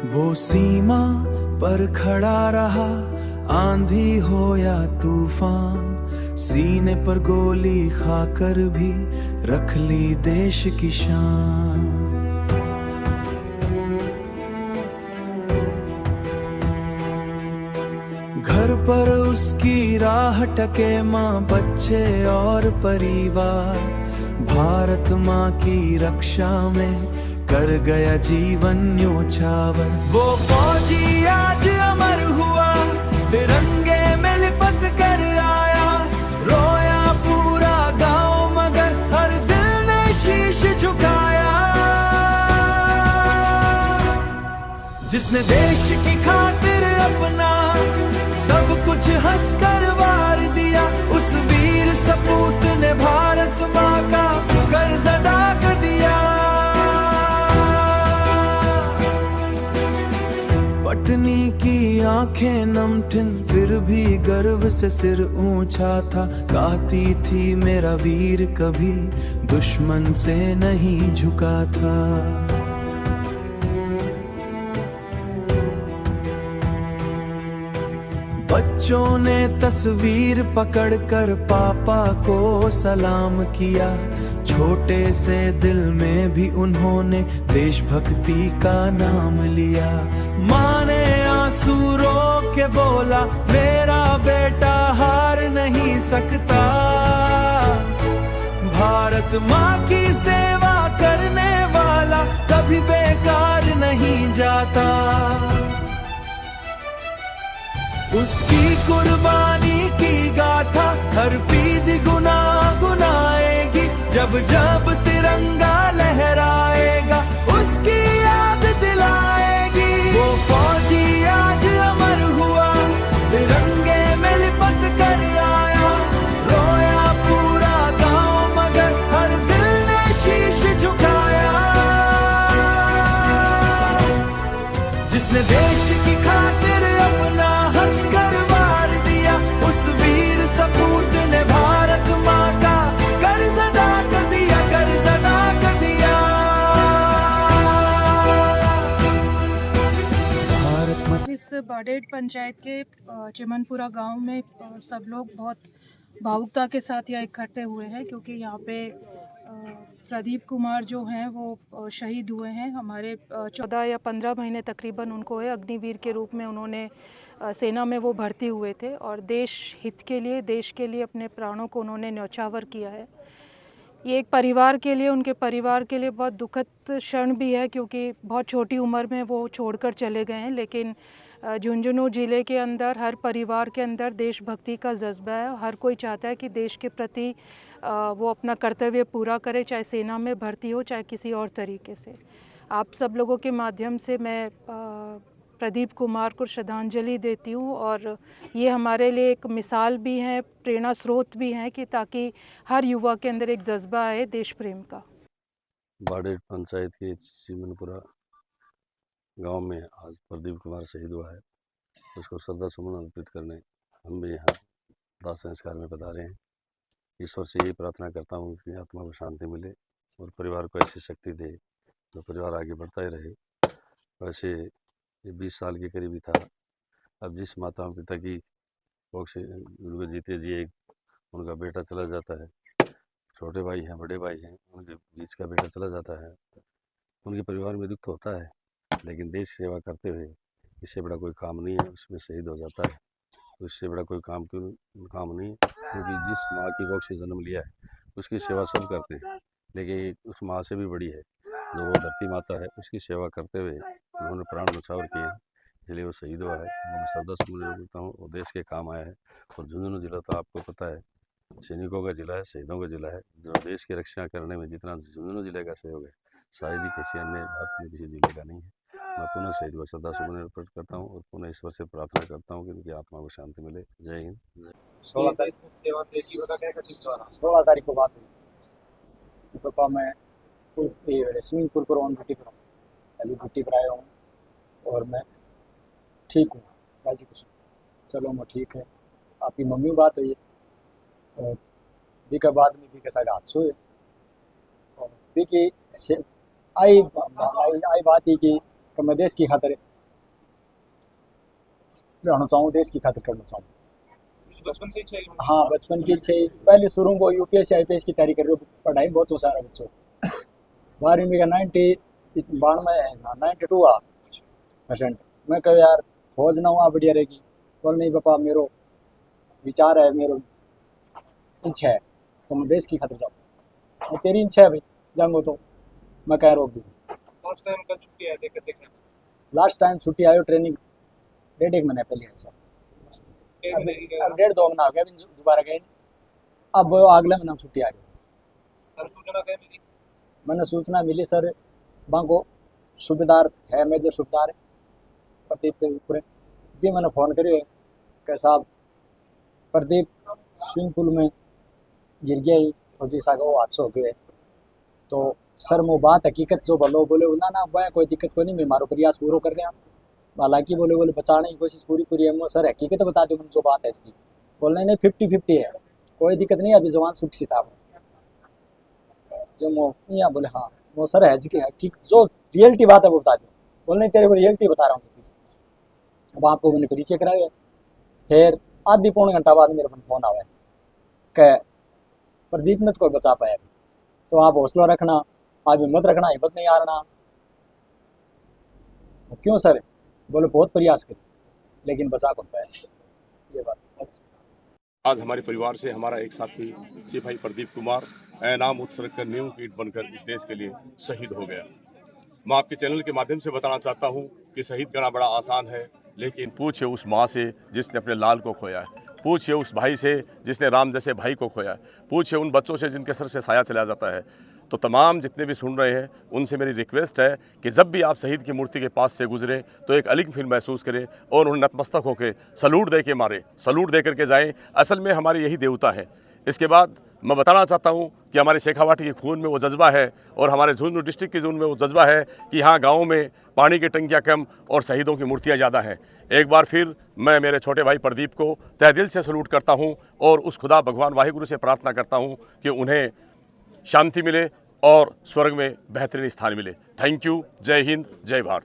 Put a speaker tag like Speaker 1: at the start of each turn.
Speaker 1: वो सीमा पर खड़ा रहा, आंधी हो या तूफान, सीने पर गोली खाकर भी रख ली देश की शान। घर पर उसकी राह टके माँ, बच्चे और परिवार, भारत माँ की रक्षा में कर गया जीवन न्योछावर। वो फौजी आज अमर हुआ, तिरंगे में लिपट कर आया, रोया पूरा गांव मगर हर दिल ने शीश झुकाया। जिसने देश की खातिर अपना सब कुछ हंसकर वार दिया, उस वीर सपूत ने भारत माँ का कर्ज अदा कर दिया। पत्नी की आंखें नमठिन फिर भी गर्व से सिर ऊंचा था, कहती थी मेरा वीर कभी दुश्मन से नहीं झुका था। बच्चों ने तस्वीर पकड़कर पापा को सलाम किया, छोटे से दिल में भी उन्होंने देशभक्ति का नाम लिया। माँ ने आंसू रो के बोला, मेरा बेटा हार नहीं सकता, भारत माँ की सेवा करने वाला कभी बेकार नहीं जाता। उसकी कुर्बानी की गाथा हर पीढ़ी गुनगुनाएगी, जब जब तिरंगा लहराएगा उसकी याद दिलाएगी। वो फौजी आज अमर हुआ, तिरंगे में लिपट कर आया, रोया पूरा गांव मगर हर दिल ने शीश झुकाया। जिसने देश की खातिर अपना हंसकर वार दिया, उस वीर सपूत ने भारत माँ का कर्ज अदा कर दिया, कर्ज अदा कर दिया। भारत माँ
Speaker 2: इस बाडेड़ पंचायत के चिमनपुरा गांव में सब लोग बहुत भावुकता के साथ यहाँ इकट्ठे हुए हैं, क्योंकि यहाँ पे प्रदीप कुमार जो हैं वो शहीद हुए हैं। हमारे 14 या 15 महीने तकरीबन उनको है, अग्निवीर के रूप में उन्होंने सेना में वो भर्ती हुए थे और देश हित के लिए, देश के लिए अपने प्राणों को उन्होंने न्यौछावर किया है। ये एक परिवार के लिए, उनके परिवार के लिए बहुत दुखद क्षण भी है, क्योंकि बहुत छोटी उम्र में वो छोड़कर चले गए हैं। लेकिन झुंझुनू ज़िले के अंदर हर परिवार के अंदर देशभक्ति का जज्बा है। हर कोई चाहता है कि देश के प्रति वो अपना कर्तव्य पूरा करे, चाहे सेना में भर्ती हो चाहे किसी और तरीके से। आप सब लोगों के माध्यम से मैं प्रदीप कुमार को श्रद्धांजलि देती हूँ, और ये हमारे लिए एक मिसाल भी है, प्रेरणा स्रोत भी हैं, कि ताकि हर युवा के अंदर एक जज्बा है देश प्रेम का।
Speaker 3: बाडेड़ पंचायत के चिमनपुरा गांव में आज प्रदीप कुमार शहीद हुआ है। उसको श्रद्धा सुमन अर्पित करने हम भी यहाँ दाह संस्कार में पधारे हैं। ईश्वर से यही प्रार्थना करता हूँ कि आत्मा को शांति मिले और परिवार को ऐसी शक्ति दे जो परिवार आगे बढ़ता ही रहे। वैसे ये 20 साल के करीब ही था। अब जिस माता पिता की उनको जीते जी उनका बेटा चला जाता है, छोटे भाई हैं, बड़े भाई हैं, उनके बीच का बेटा चला जाता है, उनके परिवार में दुख तो होता है, लेकिन देश सेवा करते हुए इससे बड़ा कोई काम नहीं है, उसमें शहीद हो जाता है। तो इससे बड़ा कोई काम नहीं है, क्योंकि जिस माँ की कोख से जन्म लिया है उसकी सेवा सब करते हैं, लेकिन उस माँ से भी बड़ी है जो वो धरती माता है, उसकी सेवा करते हुए उन्होंने प्राण न्यौछावर किए हैं, इसलिए वो शहीद हुआ है। मैं श्रद्धा सुमन करता हूँ, वो देश के काम आया है। और झुंझुनू जिला तो आपको पता है सैनिकों का जिला है, शहीदों का जिला है। जो देश की रक्षा करने में जितना झुंझुनू जिले का सहयोग है, शायद ही किसी अन्य भारत में किसी जिले का नहीं है। मैं पुनः शहीद को श्रद्धा सुमन अर्पित करता हूँ और पुनः ईश्वर से प्रार्थना करता हूँ कि उनकी आत्मा को शांति मिले। जय हिंद।
Speaker 4: 16 तारीख को बात हुई, पापा मैं स्विमिंग पूल पर ऑन ड्यूटी पर हूँ, पहली ड्यूटी पर आया हूँ और मैं ठीक हूँ बाजी कुछ, चलो मैं ठीक है। आपकी मम्मी बात हुई और भी के बाद में भी के साइड हादसो है और भी की आई बात ही कि मैं देश की खातिर रहना चाहूँ, देश की खातिर करना चाहूँ।
Speaker 5: बचपन से इच्छा है?
Speaker 4: हाँ, बचपन की इच्छा है। पहले शुरू को यूपीएससी आईपीएस की तैयारी कर रहे हो, पढ़ाई बहुत हो सारा बच्चों। 12वीं का 92% मैं कह यार फौज ना हुआ बढ़िया रहेगी। बोल नहीं पापा, मेरो विचार है, मेरो इच्छा है तो मैं देश की खातिर जाऊँ। और तेरी इच्छा है भाई, जाऊँगा तो मैं क्या रोक दूँ।
Speaker 5: लास्ट टाइम कब छुट्टी आए थे, कब देखा?
Speaker 4: लास्ट टाइम छुट्टी आयो ट्रेनिंग 1.5 महीने पहले है सर। अब 1.5-2 महीना हो गया, अभी दोबारा गए नहीं। अब अगले महीना छुट्टी आ रही।
Speaker 5: सूचना क्या मिली?
Speaker 4: मैंने सूचना मिली सर, बांको सूबेदार है, मेजर सूबेदार है प्रदीप के ऊपर भी मैंने फ़ोन करियो है कि साहब प्रदीप स्विमिंग पूल में गिर गया ही और जैसा का वो हादसा हो गया है। तो सर वो बात हकीकत जो भलो बोले ना ना वह कोई दिक्कत को नहीं, मैं मारो प्रयास पूरा कर रहे हैं। हालांकि बोले बचाने की कोशिश पूरी है। वो सर हकीकत बता दो जो बात है इसकी। बोलने नहीं 50-50 है, कोई दिक्कत नहीं, अभी जवान सुरक्षित आप जो वो यहाँ बोले हाँ वो सर है जी जो रियलिटी बात है वो बता दो। बोलने तेरे को रियलिटी बता रहा हूँ सर। अब आपको मैंने परिचय कराया। फिर आधी पौने घंटा बाद मेरे फोन आया कि प्रदीप ने तो कोई बचा पाया, तो आप हौसला रखना, आज हिम्मत रखना, हिम्मत नहीं हारना। क्यों सर? बोले बहुत प्रयास करें लेकिन बचा कौन पाया, ये बात।
Speaker 6: आज हमारे परिवार से हमारा एक साथी सिपाही प्रदीप कुमार नाम उत्सर्ग कर नींव की ईंट बनकर इस देश के लिए शहीद हो गया। मैं आपके चैनल के माध्यम से बताना चाहता हूं कि शहीद करना बड़ा आसान है, लेकिन पूछिए उस माँ से जिसने अपने लाल को खोया है, पूछिए उस भाई से जिसने राम जैसे भाई को खोया है, पूछिए उन बच्चों से जिनके सर से साया चला जाता है। तो तमाम जितने भी सुन रहे हैं उनसे मेरी रिक्वेस्ट है कि जब भी आप शहीद की मूर्ति के पास से गुजरें तो एक अलग फील महसूस करें और उन्हें नतमस्तक होकर सलूट दे के मारें, सलूट दे करके जाएं। असल में हमारे यही देवता है। इसके बाद मैं बताना चाहता हूं कि हमारे शेखावाटी के खून में वो जज्बा है और हमारे झुंझुनू डिस्ट्रिक्ट के जून में वो जज्बा है कि हाँ, गाँव में पानी की टंकियाँ कम और शहीदों की मूर्तियाँ ज़्यादा हैं। एक बार फिर मैं मेरे छोटे भाई प्रदीप को तहे दिल से सलूट करता हूँ और उस खुदा भगवान वाहिगुरु से प्रार्थना करता हूँ कि उन्हें शांति मिले और स्वर्ग में बेहतरीन स्थान मिले। Thank you. जय हिंद, जय भारत।